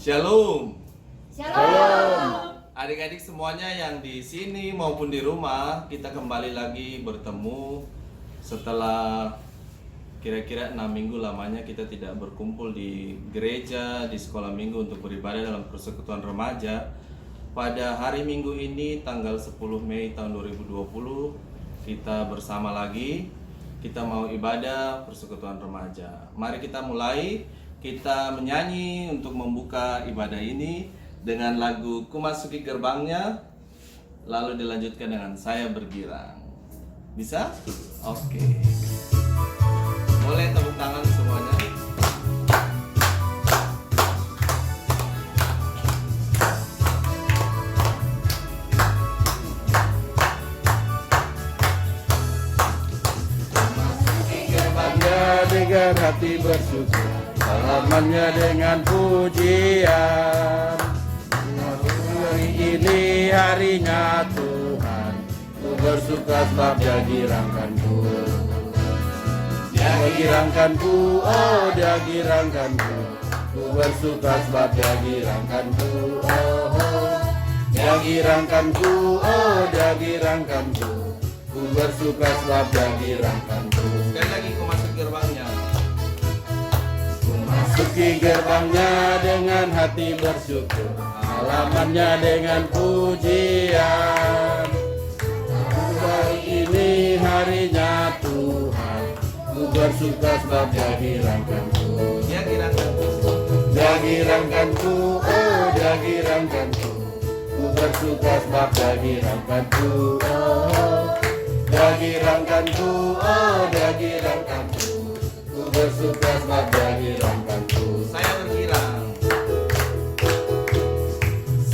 Shalom. Shalom. Adik-adik semuanya yang di sini maupun di rumah, kita kembali lagi bertemu setelah kira-kira 6 minggu lamanya kita tidak berkumpul di gereja, di sekolah minggu untuk beribadah dalam persekutuan remaja. Pada hari Minggu ini tanggal 10 Mei tahun 2020 kita bersama lagi. Kita mau ibadah persekutuan remaja. Mari kita mulai. Kita menyanyi untuk membuka ibadah ini dengan lagu Ku Masuki Gerbangnya, lalu dilanjutkan dengan Saya Bergirang. Bisa? Oke. Boleh tepuk tangan semuanya. Masuki gerbangnya dengan hati bersyukur, halamannya dengan pujian. Hari ini harinya Tuhan, ku bersuka sebab Dia girangkanku. Dia girangkanku, oh Dia girangkanku. Ku bersuka sebab Dia girangkanku, oh Dia girangkanku, oh Dia girangkanku. Ku bersuka sebab Dia girangkanku. Sekali lagi Ku Masuk Gerbangnya. Masuki gerbangnya dengan hati bersyukur, halamannya dengan pujian. Hari ini harinya Tuhan, ku bersuka sebab Dia girangkanku. Dia girangkanku. Dia girangkanku, oh Dia girangkanku. Ku bersuka sebab Dia girangkanku, oh Dia girangkanku, oh Dia girangkanku. Ku bersuka sebab Dia girangkanku. Saya bergirang.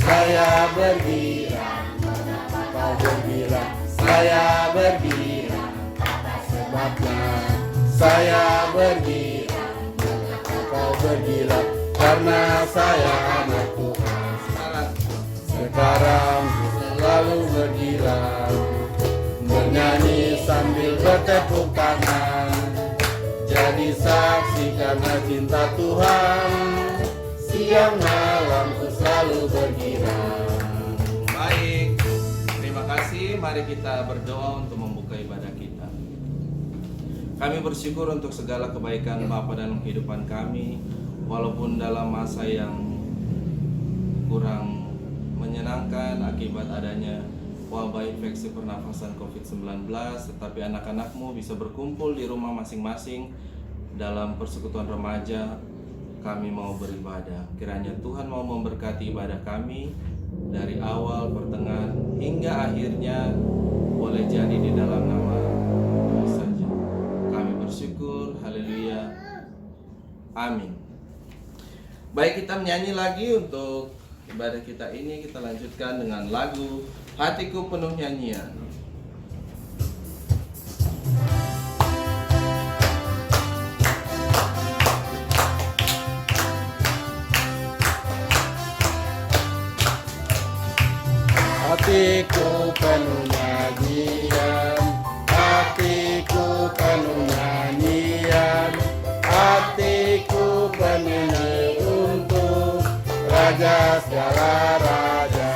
Saya bergirang, mengapa kau bergirang? Saya bergirang, apa sebabnya? Saya bergirang, mengapa kau bergirang? Karena saya anak Tuhan. Sekarang ku selalu bergirang, bernyanyi sambil bertepuk tangan, jadi saksi karena cinta Tuhan. Siang malam ku selalu bergirang. Baik, terima kasih. Mari kita berdoa untuk membuka ibadah kita. Kami bersyukur untuk segala kebaikan Bapa dalam kehidupan kami, walaupun dalam masa yang kurang menyenangkan akibat adanya wabah infeksi pernafasan COVID-19, tetapi anak-anakmu bisa berkumpul di rumah masing-masing dalam persekutuan remaja. Kami mau beribadah. Kiranya Tuhan mau memberkati ibadah kami dari awal, pertengahan, hingga akhirnya, boleh jadi di dalam nama Yesus saja. Kami bersyukur. Haleluya. Amin. Baik, kita menyanyi lagi untuk ibadah kita ini. Kita lanjutkan dengan lagu Hatiku Penuh Nyanyian. Hatiku penuh nyanyian, hatiku penuh nyanyian, hatiku penuh untuk Raja segala raja.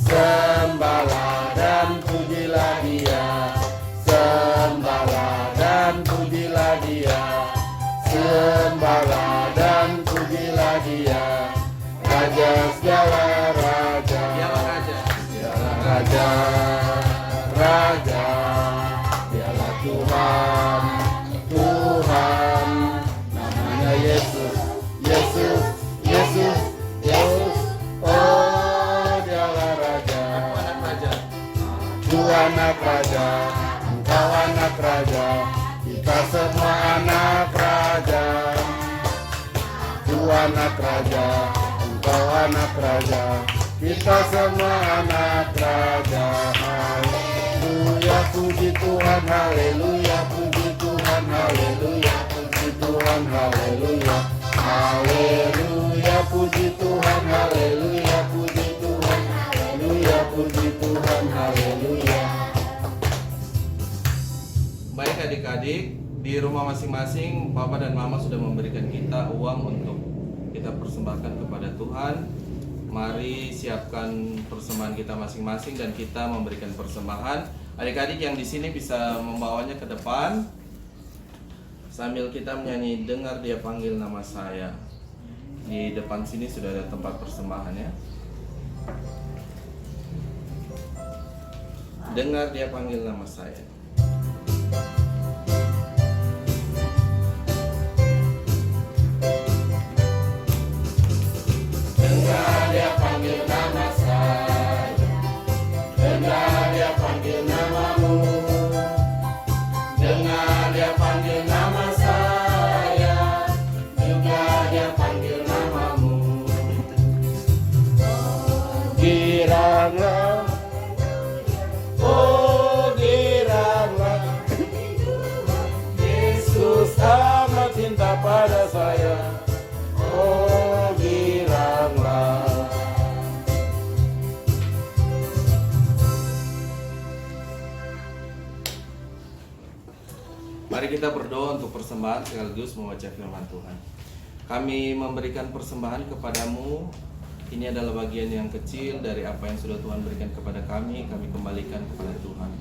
Sembahlah dan pujilah Dia, sembahlah dan pujilah Dia, sembahlah dan pujilah Dia, Raja segala raja. Dialah Raja. Dialah Raja, Raja, Dialah Tuhan, Tuhan, namanya Yesus, Yesus, Yesus, Yesus. Oh, Dialah Raja, Aku anak Raja. Ku anak Raja, Engkau anak Raja, kita semua anak Raja. Ku anak Raja, Engkau anak Raja, kita semua anak Raja. Haleluya, puji Tuhan, haleluya, puji Tuhan, haleluya, puji Tuhan, haleluya, haleluya, puji Tuhan, haleluya, puji Tuhan, haleluya, puji Tuhan, haleluya. Baik adik-adik, di rumah masing-masing Papa dan Mama sudah memberikan kita uang untuk kita persembahkan persembahkan kepada Tuhan. Mari siapkan persembahan kita masing-masing dan kita memberikan persembahan. Adik-adik yang di sini bisa membawanya ke depan sambil kita menyanyi Dengar Dia Panggil Nama Saya. Di depan sini sudah ada tempat persembahan ya. Dengar Dia Panggil Nama Saya. Dengar Dia panggil nama saya, dengar Dia panggil namamu, dengar Dia panggil nama saya, juga Dia panggil namamu. Giranglah, oh giranglah, Yesus amat cinta pada saya. Oh giranglah. Mari kita berdoa untuk persembahan sekaligus membaca firman Tuhan. Kami memberikan persembahan kepadamu. Ini adalah bagian yang kecil dari apa yang sudah Tuhan berikan kepada kami kembalikan kepada Tuhan.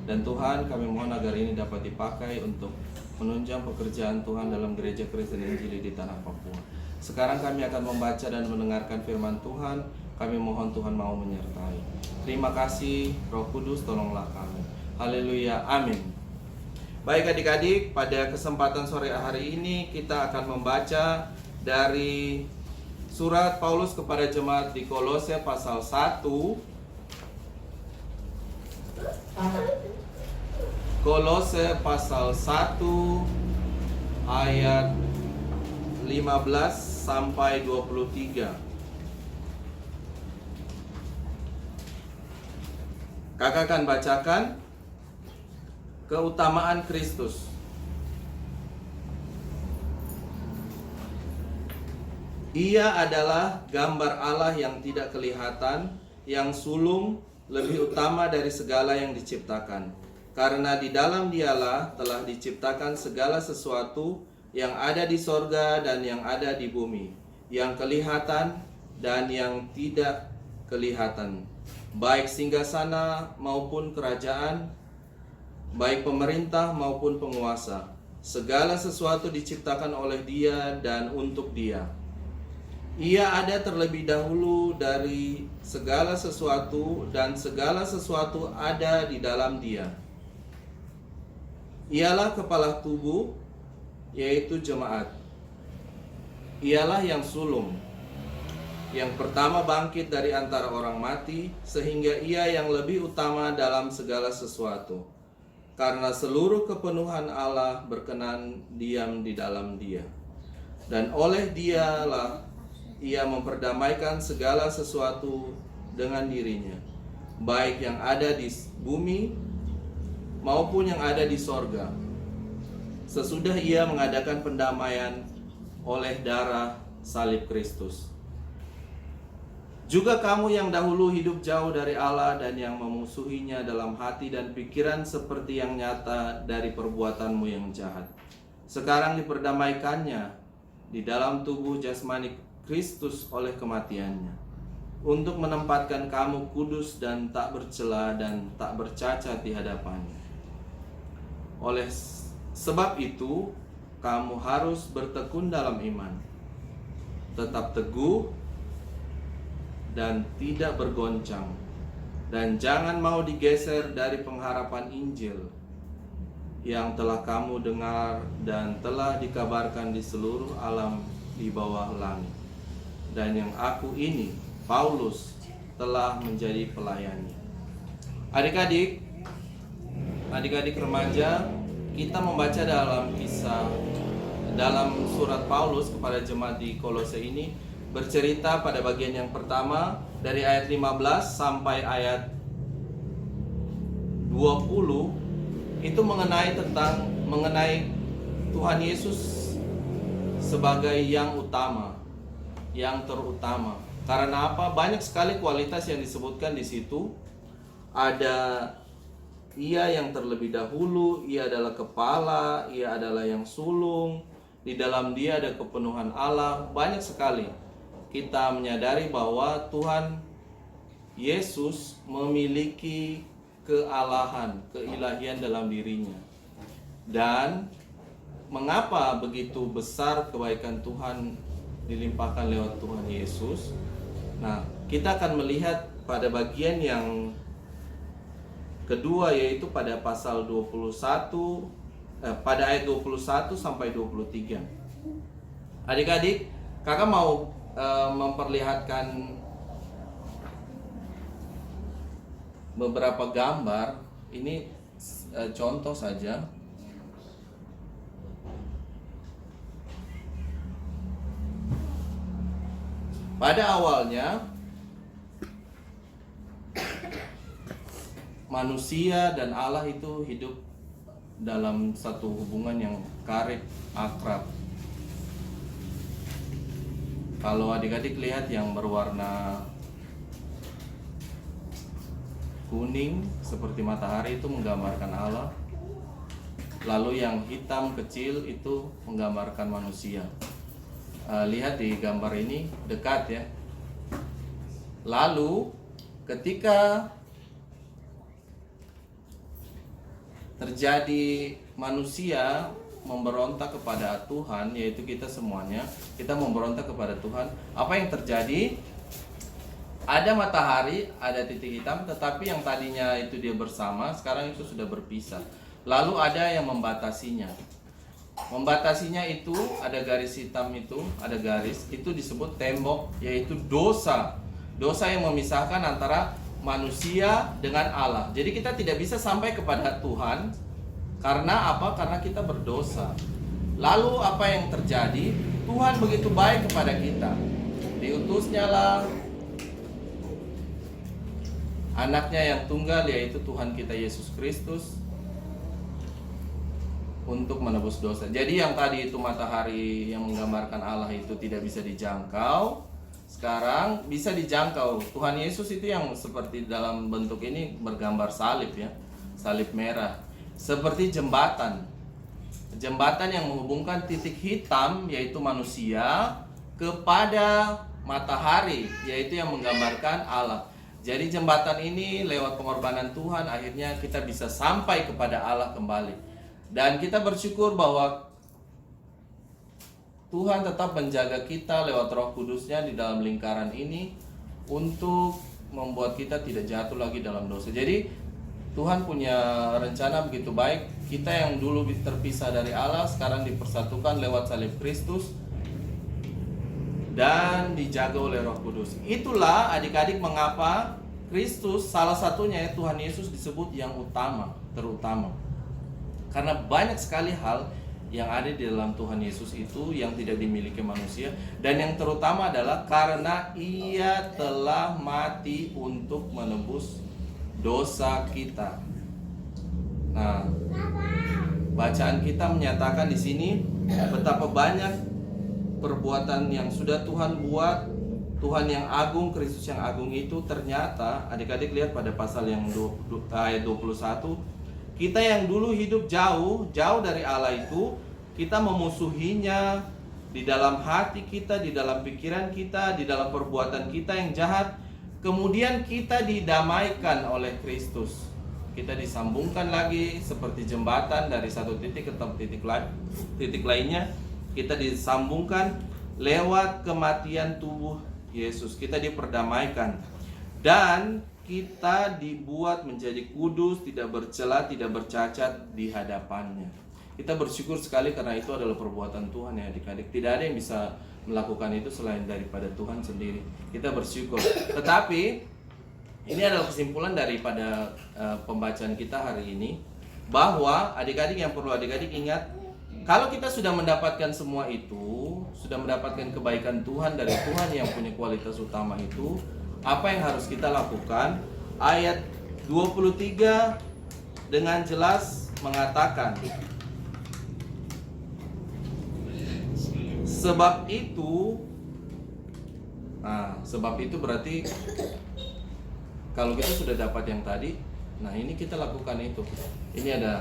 Dan Tuhan, kami mohon agar ini dapat dipakai untuk menunjang pekerjaan Tuhan dalam gereja Kristen Injili di tanah Papua. Sekarang kami akan membaca dan mendengarkan firman Tuhan. Kami mohon Tuhan mau menyertai. Terima kasih Roh Kudus, tolonglah kami. Haleluya, amin. Baik adik-adik, pada kesempatan sore hari ini kita akan membaca dari surat Paulus kepada jemaat di Kolose pasal 1. Kolose pasal 1 ayat 15 sampai 23. Kakak akan bacakan keutamaan Kristus. Ia adalah gambar Allah yang tidak kelihatan, yang sulung, lebih utama dari segala yang diciptakan. Karena di dalam Dialah telah diciptakan segala sesuatu yang ada di sorga dan yang ada di bumi, yang kelihatan dan yang tidak kelihatan, baik singgasana maupun kerajaan, baik pemerintah maupun penguasa. Segala sesuatu diciptakan oleh Dia dan untuk Dia. Ia ada terlebih dahulu dari segala sesuatu, dan segala sesuatu ada di dalam Dia. Ialah kepala tubuh, yaitu jemaat. Ialah yang sulung, yang pertama bangkit dari antara orang mati, sehingga Ia yang lebih utama dalam segala sesuatu. Karena seluruh kepenuhan Allah berkenan diam di dalam Dia. Dan oleh Dialah Ia memperdamaikan segala sesuatu dengan dirinya, baik yang ada di bumi maupun yang ada di sorga. Sesudah Ia mengadakan pendamaian oleh darah salib Kristus. Juga kamu yang dahulu hidup jauh dari Allah dan yang memusuhinya dalam hati dan pikiran seperti yang nyata dari perbuatanmu yang jahat, sekarang diperdamaikannya di dalam tubuh jasmani Kristus oleh kematiannya, untuk menempatkan kamu kudus dan tak bercela dan tak bercacat di hadapannya. Oleh sebab itu, kamu harus bertekun dalam iman, tetap teguh dan tidak bergoncang, dan jangan mau digeser dari pengharapan Injil yang telah kamu dengar dan telah dikabarkan di seluruh alam di bawah langit, dan yang aku ini, Paulus, telah menjadi pelayannya. Adik-adik remaja, kita membaca dalam surat Paulus kepada jemaat di Kolose ini bercerita pada bagian yang pertama dari ayat 15 sampai ayat 20 itu mengenai Tuhan Yesus sebagai yang utama, yang terutama. Karena apa? Banyak sekali kualitas yang disebutkan di situ. Ada Ia yang terlebih dahulu, Ia adalah kepala, Ia adalah yang sulung, di dalam Dia ada kepenuhan Allah, banyak sekali. kita menyadari bahwa Tuhan Yesus memiliki kealahan, keilahian dalam dirinya. Dan mengapa begitu besar kebaikan Tuhan dilimpahkan lewat Tuhan Yesus? Nah, kita akan melihat pada bagian yang kedua, yaitu pada pasal 21, pada ayat 21 sampai 23. Adik-adik, kakak mau memperlihatkan beberapa gambar. Ini contoh saja. Pada awalnya manusia dan Allah itu hidup dalam satu hubungan yang karib, akrab. Kalau adik-adik lihat yang berwarna kuning seperti matahari itu menggambarkan Allah. Lalu yang hitam kecil itu menggambarkan manusia. Lihat di gambar ini dekat ya. Lalu ketika terjadi manusia memberontak kepada Tuhan, yaitu kita semuanya, kita memberontak kepada Tuhan, apa yang terjadi? Ada matahari, ada titik hitam, tetapi yang tadinya itu dia bersama, sekarang itu sudah berpisah. Lalu ada yang membatasinya. Membatasinya itu ada garis hitam itu, ada garis, itu disebut tembok, yaitu dosa. Dosa yang memisahkan antara manusia dengan Allah. Jadi kita tidak bisa sampai kepada Tuhan. Karena apa? Karena kita berdosa. Lalu apa yang terjadi? Tuhan begitu baik kepada kita. Diutusnya lah anaknya yang tunggal, yaitu Tuhan kita Yesus Kristus, untuk menebus dosa. Jadi yang tadi itu matahari yang menggambarkan Allah itu tidak bisa dijangkau, sekarang bisa dijangkau. Tuhan Yesus itu yang seperti dalam bentuk ini bergambar salib ya, salib merah, seperti jembatan. Jembatan yang menghubungkan titik hitam, yaitu manusia, kepada matahari, yaitu yang menggambarkan Allah. Jadi jembatan ini lewat pengorbanan Tuhan akhirnya kita bisa sampai kepada Allah kembali. Dan kita bersyukur bahwa Tuhan tetap menjaga kita lewat Roh Kudus-Nya di dalam lingkaran ini untuk membuat kita tidak jatuh lagi dalam dosa. Jadi Tuhan punya rencana begitu baik. Kita yang dulu terpisah dari Allah sekarang dipersatukan lewat salib Kristus dan dijaga oleh Roh Kudus. Itulah adik-adik mengapa Kristus, salah satunya ya, Tuhan Yesus disebut yang utama, terutama. Karena banyak sekali hal yang ada di dalam Tuhan Yesus itu yang tidak dimiliki manusia. Dan yang terutama adalah karena Ia telah mati untuk menebus dosa kita. Nah, bacaan kita menyatakan di sini betapa banyak perbuatan yang sudah Tuhan buat. Tuhan yang agung, Kristus yang agung itu ternyata adik-adik lihat pada pasal yang ayat 21. Kita yang dulu hidup jauh dari Allah itu, kita memusuhinya di dalam hati kita, di dalam pikiran kita, di dalam perbuatan kita yang jahat. Kemudian kita didamaikan oleh Kristus. Kita disambungkan lagi seperti jembatan dari satu titik ke titik lainnya. Kita disambungkan lewat kematian tubuh Yesus. Kita diperdamaikan. Dan kita dibuat menjadi kudus, tidak bercela, tidak bercacat di hadapannya. Kita bersyukur sekali karena itu adalah perbuatan Tuhan ya adik-adik. Tidak ada yang bisa melakukan itu selain daripada Tuhan sendiri. Kita bersyukur. Tetapi ini adalah kesimpulan daripada pembacaan kita hari ini, bahwa adik-adik yang perlu adik-adik ingat, kalau kita sudah mendapatkan semua itu, sudah mendapatkan kebaikan Tuhan dari Tuhan yang punya kualitas utama itu, apa yang harus kita lakukan? Ayat 23 dengan jelas mengatakan, sebab itu berarti kalau kita sudah dapat yang tadi, nah ini kita lakukan itu. Ini ada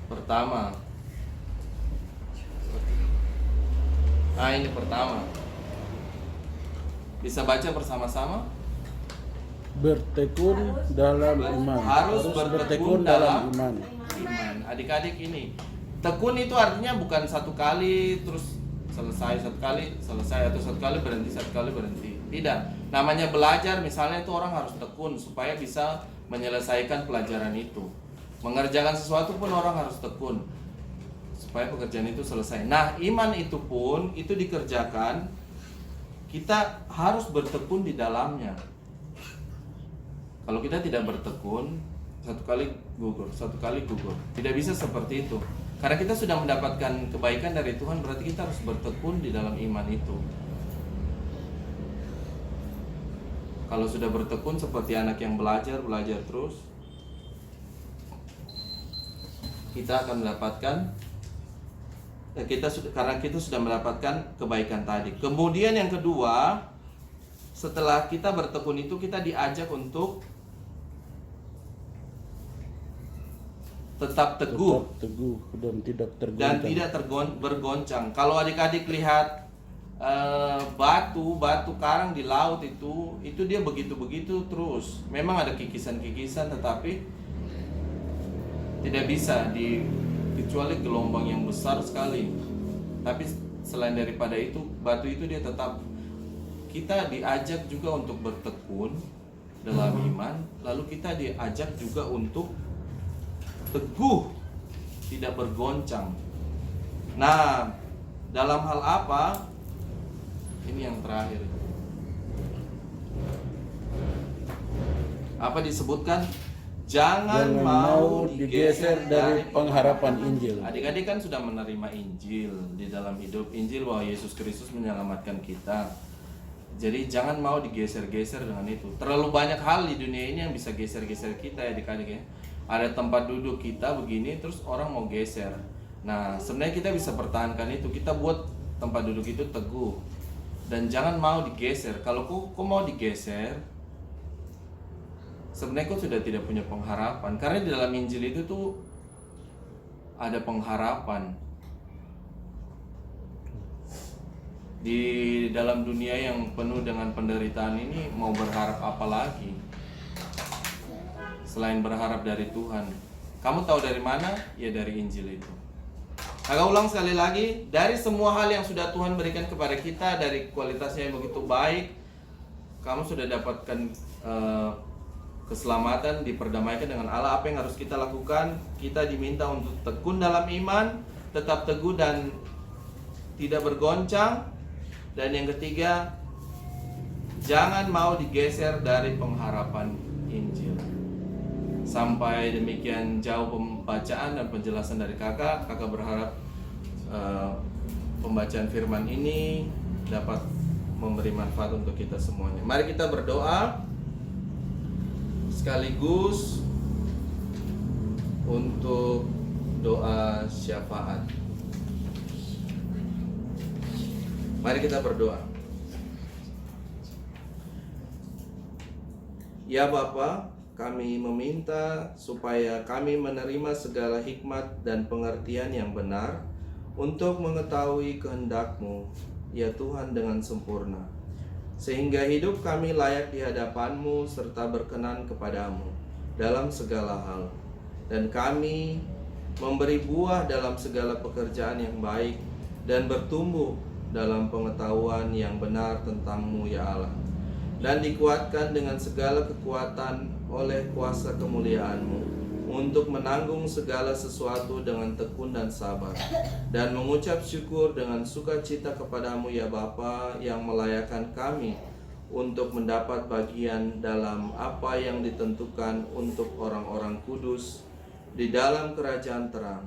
pertama. Nah ini pertama. Bisa baca bersama-sama? Bertekun dalam iman. Harus bertekun dalam iman. iman. Adik-adik ini, tekun itu artinya bukan satu kali terus selesai, satu kali selesai, atau satu kali berhenti, satu kali berhenti. Tidak. Namanya belajar misalnya itu orang harus tekun supaya bisa menyelesaikan pelajaran itu. Mengerjakan sesuatu pun orang harus tekun supaya pekerjaan itu selesai. Nah, iman itu pun itu dikerjakan, kita harus bertekun di dalamnya. Kalau kita tidak bertekun, satu kali gugur. Tidak bisa seperti itu. Karena kita sudah mendapatkan kebaikan dari Tuhan, berarti kita harus bertekun di dalam iman itu. Kalau sudah bertekun seperti anak yang belajar terus, kita akan mendapatkan karena kita sudah mendapatkan kebaikan tadi. Kemudian yang kedua, setelah kita bertekun itu kita diajak untuk tetap teguh dan tidak bergoncang. Kalau adik-adik lihat batu karang di laut itu dia begitu terus. Memang ada kikisan tetapi tidak bisa kecuali gelombang yang besar sekali. Tapi selain daripada itu, batu itu dia tetap. Kita diajak juga untuk bertekun dalam iman, lalu kita diajak juga untuk teguh, tidak bergoncang. Nah, dalam hal apa? Ini yang terakhir. Apa disebutkan? Jangan mau digeser dari pengharapan Injil. Adik-adik kan sudah menerima Injil di dalam hidup. Injil bahwa Yesus Kristus menyelamatkan kita. Jadi jangan mau digeser-geser dengan itu. Terlalu banyak hal di dunia ini yang bisa geser-geser kita ya adik-adik ya. Ada tempat duduk kita begini terus orang mau geser. Nah, sebenarnya kita bisa pertahankan itu. Kita buat tempat duduk itu teguh. Dan jangan mau digeser. Kalau kau mau digeser, sebenarnya kau sudah tidak punya pengharapan. Karena di dalam Injil itu tuh ada pengharapan. Di dalam dunia yang penuh dengan penderitaan ini mau berharap apa lagi? Selain berharap dari Tuhan. Kamu tahu dari mana? Ya dari Injil itu. Agak ulang sekali lagi, dari semua hal yang sudah Tuhan berikan kepada kita, dari kualitasnya yang begitu baik, kamu sudah dapatkan keselamatan, diperdamaikan dengan Allah. Apa yang harus kita lakukan? Kita diminta untuk tekun dalam iman, tetap teguh dan tidak bergoncang. Dan yang ketiga, jangan mau digeser dari pengharapan Injil. Sampai demikian jauh pembacaan dan penjelasan dari kakak. Kakak berharap pembacaan firman ini dapat memberi manfaat untuk kita semuanya. Mari kita berdoa sekaligus untuk doa syafaat. Mari kita berdoa. Ya Bapa, kami meminta supaya kami menerima segala hikmat dan pengertian yang benar untuk mengetahui kehendak-Mu, ya Tuhan, dengan sempurna. Sehingga hidup kami layak di hadapan-Mu serta berkenan kepada-Mu dalam segala hal. Dan kami memberi buah dalam segala pekerjaan yang baik dan bertumbuh dalam pengetahuan yang benar tentang-Mu, ya Allah. Dan dikuatkan dengan segala kekuatan oleh kuasa kemuliaan-Mu untuk menanggung segala sesuatu dengan tekun dan sabar, dan mengucap syukur dengan sukacita kepada-Mu, ya Bapa, yang melayakkan kami untuk mendapat bagian dalam apa yang ditentukan untuk orang-orang kudus di dalam kerajaan terang.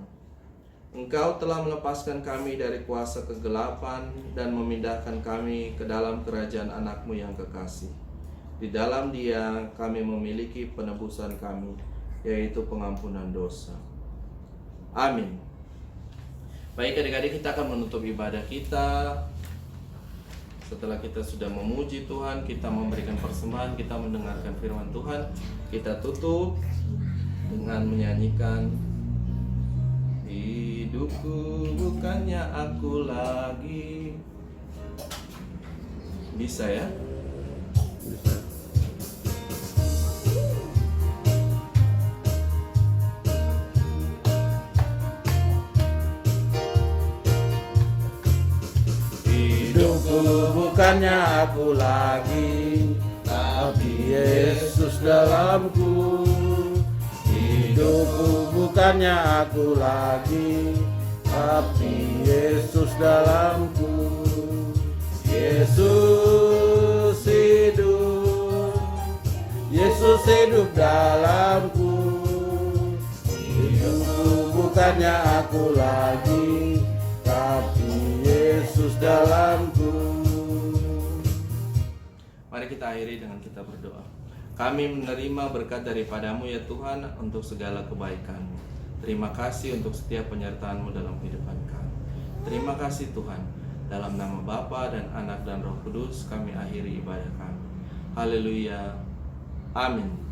Engkau telah melepaskan kami dari kuasa kegelapan dan memindahkan kami ke dalam kerajaan Anak-Mu yang kekasih. Di dalam Dia kami memiliki penebusan kami, yaitu pengampunan dosa. Amin. Baik adik-adik, kita akan menutup ibadah kita. Setelah kita sudah memuji Tuhan, kita memberikan persembahan, kita mendengarkan firman Tuhan, kita tutup dengan menyanyikan hidupku bukannya aku lagi. Bisa ya? Bisa. Hidupku bukannya aku lagi, tapi Yesus dalamku. Hidupku bukannya aku lagi, tapi Yesus dalamku. Yesus hidup, Yesus hidup dalamku. Hidupku bukannya aku lagi, tapi Yesus dalamku. Mari kita akhiri dengan kita berdoa. Kami menerima berkat daripadamu ya Tuhan untuk segala kebaikan-Mu. Terima kasih untuk setiap penyertaan-Mu dalam kehidupan kami. Terima kasih Tuhan. Dalam nama Bapa dan Anak dan Roh Kudus kami akhiri ibadah kami. Haleluya. Amin.